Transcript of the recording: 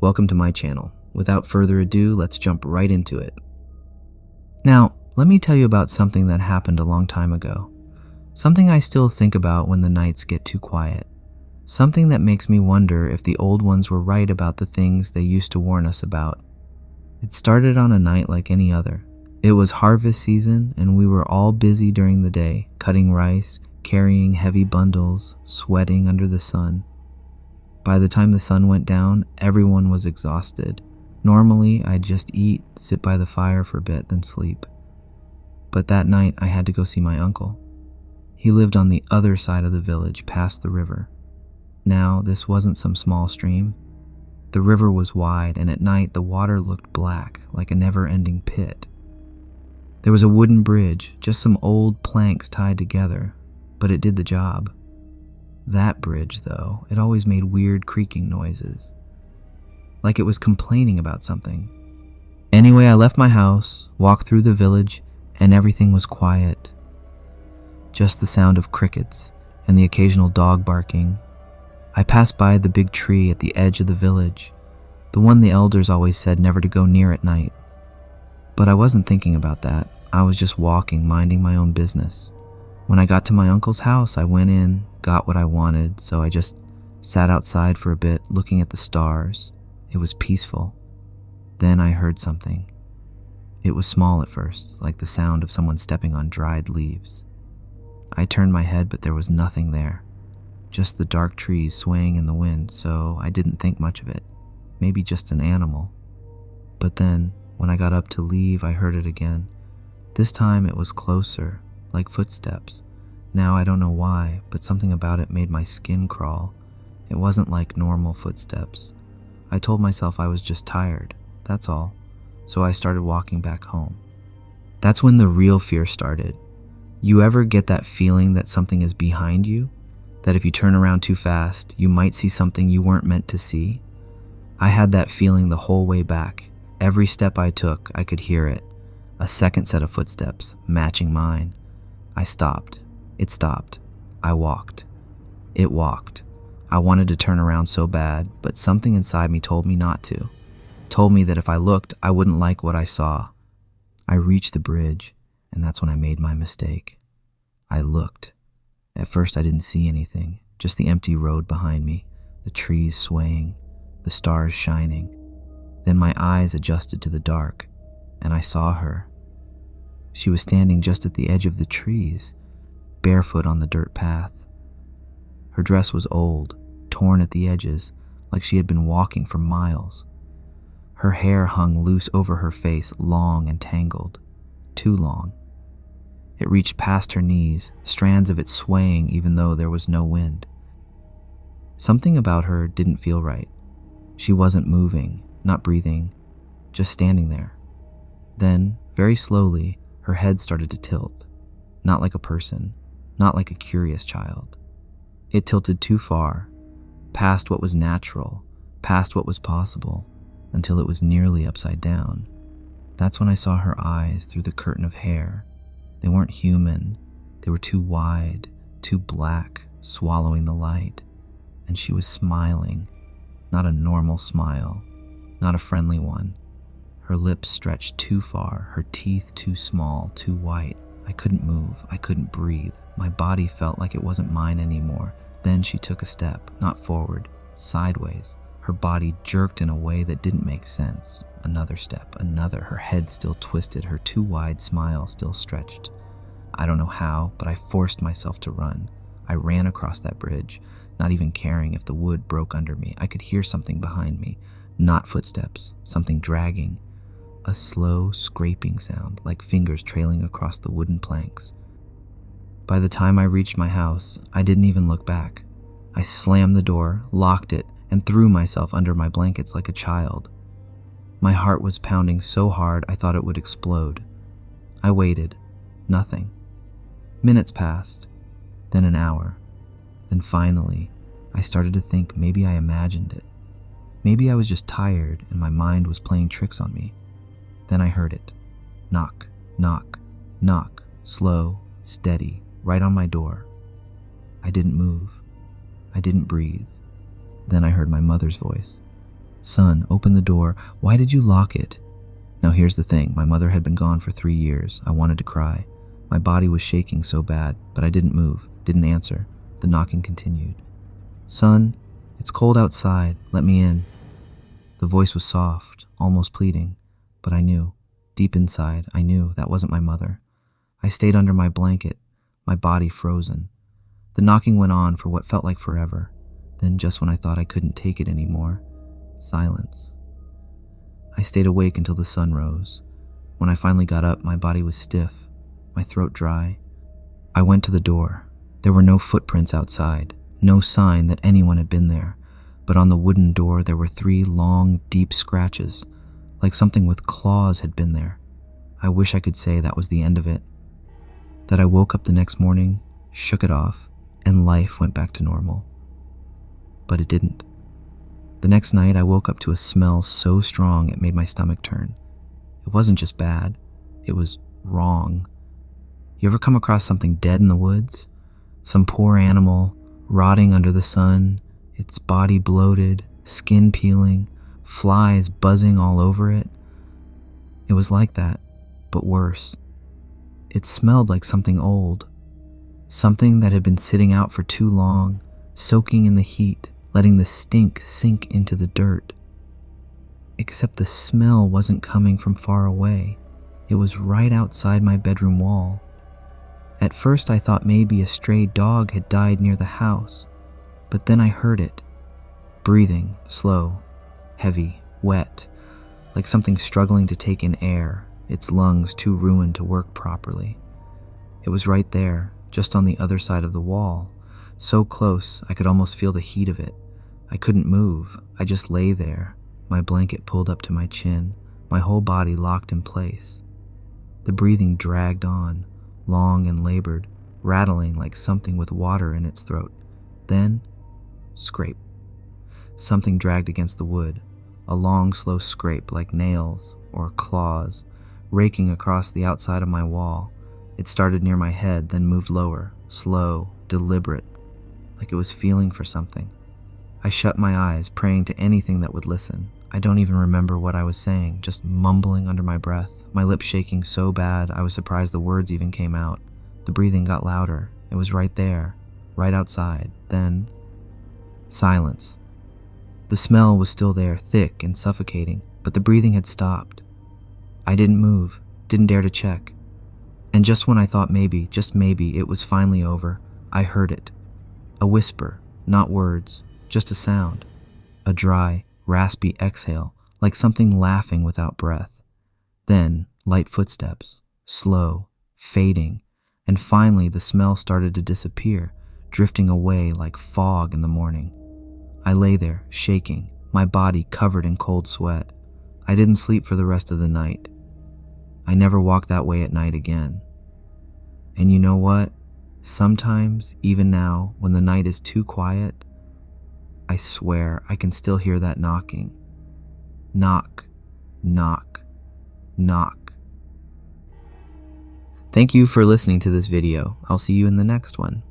Welcome to my channel. Without further ado, let's jump right into it. Now, let me tell you about something that happened a long time ago. Something I still think about when the nights get too quiet. Something that makes me wonder if the old ones were right about the things they used to warn us about. It started on a night like any other. It was harvest season, and we were all busy during the day, cutting rice, carrying heavy bundles, sweating under the sun. By the time the sun went down, everyone was exhausted. Normally, I'd just eat, sit by the fire for a bit, then sleep. But that night, I had to go see my uncle. He lived on the other side of the village, past the river. Now, this wasn't some small stream. The river was wide, and at night the water looked black, like a never-ending pit. There was a wooden bridge, just some old planks tied together, but it did the job. That bridge, though, it always made weird creaking noises, like it was complaining about something. Anyway, I left my house, walked through the village, and everything was quiet. Just the sound of crickets and the occasional dog barking. I passed by the big tree at the edge of the village, the one the elders always said never to go near at night. But I wasn't thinking about that. I was just walking, minding my own business. When I got to my uncle's house, I went in, got what I wanted, so I just sat outside for a bit, looking at the stars. It was peaceful. Then I heard something. It was small at first, like the sound of someone stepping on dried leaves. I turned my head, but there was nothing there. Just the dark trees swaying in the wind, so I didn't think much of it. Maybe just an animal. But then, when I got up to leave, I heard it again. This time it was closer, like footsteps. Now I don't know why, but something about it made my skin crawl. It wasn't like normal footsteps. I told myself I was just tired, that's all. So I started walking back home. That's when the real fear started. You ever get that feeling that something is behind you? That if you turn around too fast, you might see something you weren't meant to see? I had that feeling the whole way back. Every step I took, I could hear it. A second set of footsteps, matching mine. I stopped. It stopped. I walked. It walked. I wanted to turn around so bad, but something inside me told me not to. Told me that if I looked, I wouldn't like what I saw. I reached the bridge, and that's when I made my mistake. I looked. At first I didn't see anything, just the empty road behind me, the trees swaying, the stars shining. Then my eyes adjusted to the dark, and I saw her. She was standing just at the edge of the trees, barefoot on the dirt path. Her dress was old, torn at the edges, like she had been walking for miles. Her hair hung loose over her face, long and tangled. Too long. It reached past her knees, strands of it swaying even though there was no wind. Something about her didn't feel right. She wasn't moving, not breathing, just standing there. Then, very slowly, her head started to tilt. Not like a person, not like a curious child. It tilted too far, past what was natural, past what was possible, until it was nearly upside down. That's when I saw her eyes through the curtain of hair. They weren't human. They were too wide, too black, swallowing the light. And she was smiling. Not a normal smile. Not a friendly one. Her lips stretched too far, her teeth too small, too white. I couldn't move. I couldn't breathe. My body felt like it wasn't mine anymore. Then she took a step, not forward, sideways. Her body jerked in a way that didn't make sense. Another step, another, her head still twisted, her too wide smile still stretched. I don't know how, but I forced myself to run. I ran across that bridge, not even caring if the wood broke under me. I could hear something behind me, not footsteps, something dragging. A slow, scraping sound, like fingers trailing across the wooden planks. By the time I reached my house, I didn't even look back. I slammed the door, locked it, and threw myself under my blankets like a child. My heart was pounding so hard I thought it would explode. I waited. Nothing. Minutes passed, then an hour. Then finally, I started to think maybe I imagined it. Maybe I was just tired and my mind was playing tricks on me. Then I heard it. Knock, knock, knock, slow, steady, right on my door. I didn't move. I didn't breathe. Then I heard my mother's voice. "Son, open the door. Why did you lock it?" Now here's the thing. My mother had been gone for 3 years. I wanted to cry. My body was shaking so bad, but I didn't move, didn't answer. The knocking continued. "Son, it's cold outside. Let me in." The voice was soft, almost pleading, but I knew, deep inside, I knew that wasn't my mother. I stayed under my blanket, my body frozen. The knocking went on for what felt like forever. Then, just when I thought I couldn't take it anymore, silence. I stayed awake until the sun rose. When I finally got up, my body was stiff, my throat dry. I went to the door. There were no footprints outside, no sign that anyone had been there, but on the wooden door there were 3 long, deep scratches, like something with claws had been there. I wish I could say that was the end of it, that I woke up the next morning, shook it off, and life went back to normal. But it didn't. The next night I woke up to a smell so strong it made my stomach turn. It wasn't just bad, it was wrong. You ever come across something dead in the woods? Some poor animal, rotting under the sun, its body bloated, skin peeling, flies buzzing all over it? It was like that, but worse. It smelled like something old, something that had been sitting out for too long, soaking in the heat, letting the stink sink into the dirt. Except the smell wasn't coming from far away. It was right outside my bedroom wall. At first I thought maybe a stray dog had died near the house, but then I heard it, breathing, slow, heavy, wet, like something struggling to take in air, its lungs too ruined to work properly. It was right there, just on the other side of the wall, so close I could almost feel the heat of it. I couldn't move, I just lay there, my blanket pulled up to my chin, my whole body locked in place. The breathing dragged on, long and labored, rattling like something with water in its throat. Then, scrape. Something dragged against the wood, a long, slow scrape like nails or claws, raking across the outside of my wall. It started near my head, then moved lower, slow, deliberate, like it was feeling for something. I shut my eyes, praying to anything that would listen. I don't even remember what I was saying, just mumbling under my breath, my lips shaking so bad I was surprised the words even came out. The breathing got louder. It was right there, right outside. Then, silence. The smell was still there, thick and suffocating, but the breathing had stopped. I didn't move, didn't dare to check. And just when I thought maybe, just maybe, it was finally over, I heard it. A whisper, not words, just a sound. A dry, raspy exhale, like something laughing without breath. Then, light footsteps, slow, fading, and finally the smell started to disappear, drifting away like fog in the morning. I lay there, shaking, my body covered in cold sweat. I didn't sleep for the rest of the night. I never walked that way at night again. And you know what? Sometimes, even now, when the night is too quiet, I swear I can still hear that knocking. Knock, knock, knock. Thank you for listening to this video. I'll see you in the next one.